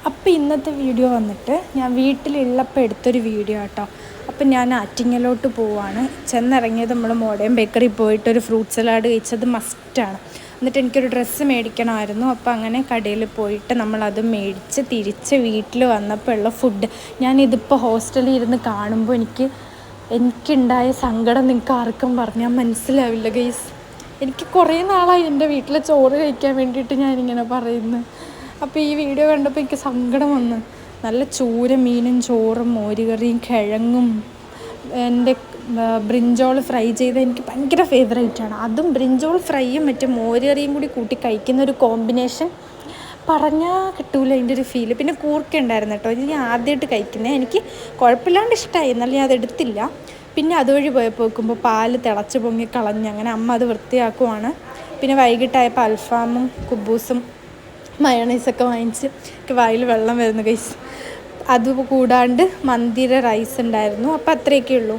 അപ്പോൾ ഇന്നത്തെ വീഡിയോ വന്നിട്ട് ഞാൻ വീട്ടിലുള്ളപ്പോൾ എടുത്തൊരു വീഡിയോ കേട്ടോ. അപ്പം ഞാൻ ആറ്റിങ്ങലോട്ട് പോവാണ്. ചെന്നിറങ്ങിയത് നമ്മൾ മോഡേൺ ബേക്കറി പോയിട്ടൊരു ഫ്രൂട്ട് സലാഡ് കഴിച്ചത് മസ്റ്റാണ്. എന്നിട്ട് എനിക്കൊരു ഡ്രസ്സ് മേടിക്കണമായിരുന്നു. അപ്പോൾ അങ്ങനെ കടയിൽ പോയിട്ട് നമ്മളത് മേടിച്ച് തിരിച്ച് വീട്ടിൽ വന്നപ്പോൾ ഉള്ള ഫുഡ് ഞാനിതിപ്പോൾ ഹോസ്റ്റലിൽ ഇരുന്ന് കാണുമ്പോൾ എനിക്കുണ്ടായ സങ്കടം നിങ്ങൾക്ക് ആർക്കും പറഞ്ഞാൽ മനസ്സിലാവില്ല ഗൈസ്. എനിക്ക് കുറേ നാളായി എൻ്റെ വീട്ടിലെ ചോറ് കഴിക്കാൻ വേണ്ടിയിട്ട് ഞാനിങ്ങനെ പറയുന്നത്. അപ്പോൾ ഈ വീഡിയോ കണ്ടപ്പോൾ എനിക്ക് സങ്കടം വന്നു. നല്ല ചൂര മീനും ചോറും മോരുകറിയും കിഴങ്ങും എൻ്റെ ബ്രിഞ്ചോൾ ഫ്രൈ ചെയ്ത് എനിക്ക് ഭയങ്കര ഫേവറേറ്റാണ്. അതും ബ്രിഞ്ചോൾ ഫ്രൈയും മറ്റേ മോരുകറിയും കൂടി കൂട്ടി കഴിക്കുന്ന ഒരു കോമ്പിനേഷൻ പറഞ്ഞാൽ കിട്ടൂല അതിൻ്റെ ഒരു ഫീല്. പിന്നെ കൂർക്ക ഉണ്ടായിരുന്നു കേട്ടോ. ഇത് ഞാൻ ആദ്യമായിട്ട് കഴിക്കുന്നത്. എനിക്ക് കുഴപ്പമില്ലാണ്ട് ഇഷ്ടമായി, എന്നാലും ഞാൻ അതെടുത്തില്ല. പിന്നെ അതുവഴി പോയപ്പോൾ നോക്കുമ്പോൾ പാല് തിളച്ച് പൊങ്ങി കളഞ്ഞ്. അങ്ങനെ അമ്മ അത് വൃത്തിയാക്കുവാണ്. പിന്നെ വൈകിട്ടായപ്പോൾ അൽഫാമും കുബൂസും മയോണൈസൊക്കെ വാങ്ങിച്ച് എനിക്ക് വായിൽ വെള്ളം വരുന്നു ഗൈസ്. അതുകൂടാണ്ട് മന്തിയുടെ റൈസ് ഉണ്ടായിരുന്നു. അപ്പോൾ അത്രയൊക്കെ ഉള്ളൂ.